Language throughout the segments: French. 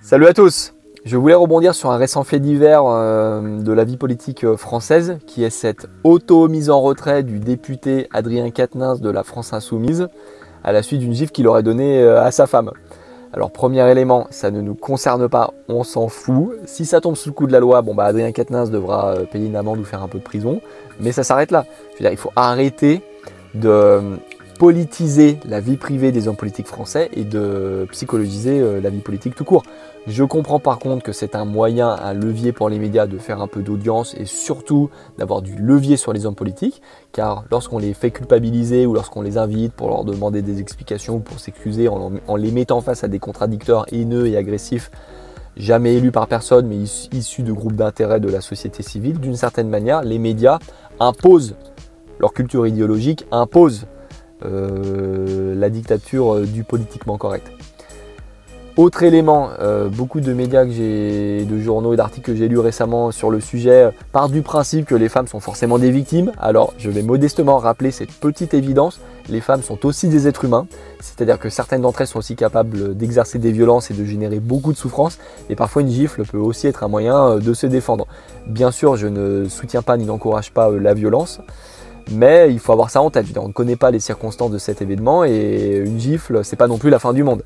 Salut à tous! Je voulais rebondir sur un récent fait divers de la vie politique française, qui est cette auto-mise en retrait du député Adrien Quatennens de la France Insoumise à la suite d'une gifle qu'il aurait donnée à sa femme. Alors premier élément, ça ne nous concerne pas, on s'en fout. Si ça tombe sous le coup de la loi, Adrien Quatennens devra payer une amende ou faire un peu de prison, mais ça s'arrête là. Je veux dire, il faut arrêter de politiser la vie privée des hommes politiques français et de psychologiser la vie politique tout court. Je comprends par contre que c'est un moyen, un levier pour les médias de faire un peu d'audience et surtout d'avoir du levier sur les hommes politiques, car lorsqu'on les fait culpabiliser ou lorsqu'on les invite pour leur demander des explications ou pour s'excuser en les mettant face à des contradicteurs haineux et agressifs, jamais élus par personne mais issus de groupes d'intérêt de la société civile, d'une certaine manière, les médias imposent leur culture idéologique, imposent la dictature du politiquement correct. Autre élément, beaucoup de médias de journaux et d'articles que j'ai lus récemment sur le sujet partent du principe que les femmes sont forcément des victimes. Alors je vais modestement rappeler cette petite évidence, les femmes sont aussi des êtres humains, c'est-à-dire que certaines d'entre elles sont aussi capables d'exercer des violences et de générer beaucoup de souffrance, et parfois une gifle peut aussi être un moyen de se défendre. Bien sûr, je ne soutiens pas ni n'encourage pas la violence, mais il faut avoir ça en tête. On ne connaît pas les circonstances de cet événement et une gifle, c'est pas non plus la fin du monde.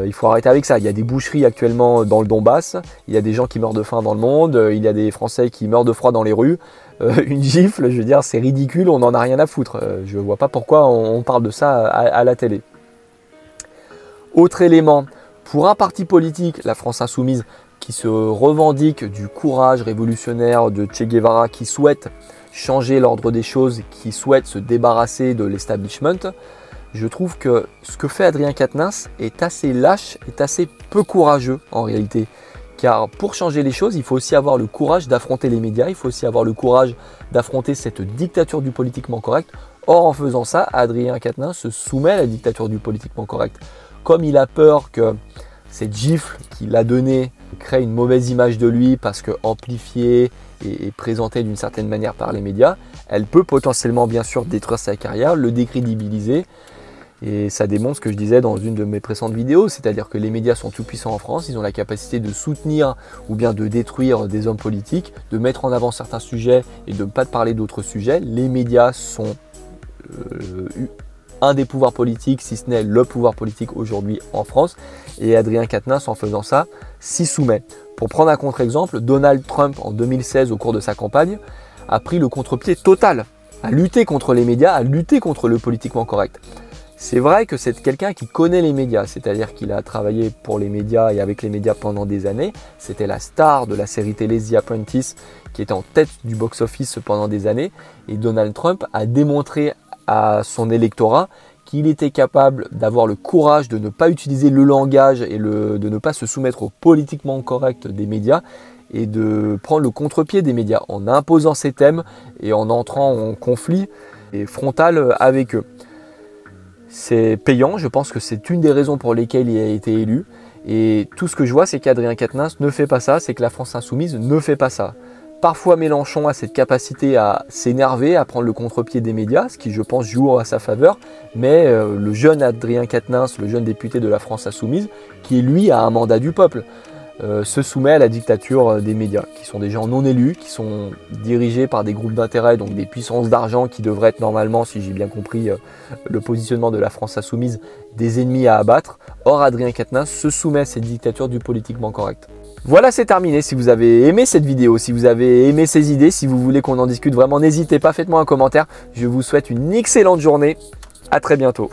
Il faut arrêter avec ça. Il y a des boucheries actuellement dans le Donbass, il y a des gens qui meurent de faim dans le monde, il y a des Français qui meurent de froid dans les rues. Une gifle, je veux dire, c'est ridicule, on n'en a rien à foutre. Je ne vois pas pourquoi on parle de ça à la télé. Autre élément, pour un parti politique, la France Insoumise, qui se revendique du courage révolutionnaire de Che Guevara, qui souhaite changer l'ordre des choses, qui souhaite se débarrasser de l'establishment, je trouve que ce que fait Adrien Quatennens est assez lâche, est assez peu courageux en réalité. Car pour changer les choses, il faut aussi avoir le courage d'affronter les médias, il faut aussi avoir le courage d'affronter cette dictature du politiquement correct. Or, en faisant ça, Adrien Quatennens se soumet à la dictature du politiquement correct. Comme il a peur que cette gifle qu'il a donnée crée une mauvaise image de lui parce que amplifiée et présentée d'une certaine manière par les médias, elle peut potentiellement bien sûr détruire sa carrière, le décrédibiliser. Et ça démontre ce que je disais dans une de mes précédentes vidéos, c'est-à-dire que les médias sont tout puissants en France, ils ont la capacité de soutenir ou bien de détruire des hommes politiques, de mettre en avant certains sujets et de ne pas parler d'autres sujets. Les médias sont un des pouvoirs politiques, si ce n'est le pouvoir politique aujourd'hui en France. Et Adrien Quatennens, en faisant ça, s'y soumet. Pour prendre un contre-exemple, Donald Trump, en 2016, au cours de sa campagne, a pris le contre-pied total, a lutté contre les médias, a lutté contre le politiquement correct. C'est vrai que c'est quelqu'un qui connaît les médias, c'est-à-dire qu'il a travaillé pour les médias et avec les médias pendant des années. C'était la star de la série télé The Apprentice qui était en tête du box-office pendant des années. Et Donald Trump a démontré à son électorat qu'il était capable d'avoir le courage de ne pas utiliser le langage et de ne pas se soumettre au politiquement correct des médias et de prendre le contre-pied des médias en imposant ses thèmes et en entrant en conflit et frontal avec eux. C'est payant, je pense que c'est une des raisons pour lesquelles il a été élu. Et tout ce que je vois, c'est qu'Adrien Quatennens ne fait pas ça, c'est que la France Insoumise ne fait pas ça. Parfois Mélenchon a cette capacité à s'énerver, à prendre le contre-pied des médias, ce qui je pense joue à sa faveur, mais le jeune Adrien Quatennens, le jeune député de la France Insoumise, qui lui a un mandat du peuple, se soumet à la dictature des médias, qui sont des gens non élus, qui sont dirigés par des groupes d'intérêt, donc des puissances d'argent qui devraient être normalement, si j'ai bien compris le positionnement de la France Insoumise, des ennemis à abattre. Or Adrien Quatennens se soumet à cette dictature du politiquement correct. Voilà, c'est terminé. Si vous avez aimé cette vidéo, si vous avez aimé ces idées, si vous voulez qu'on en discute, vraiment n'hésitez pas, faites-moi un commentaire. Je vous souhaite une excellente journée. À très bientôt.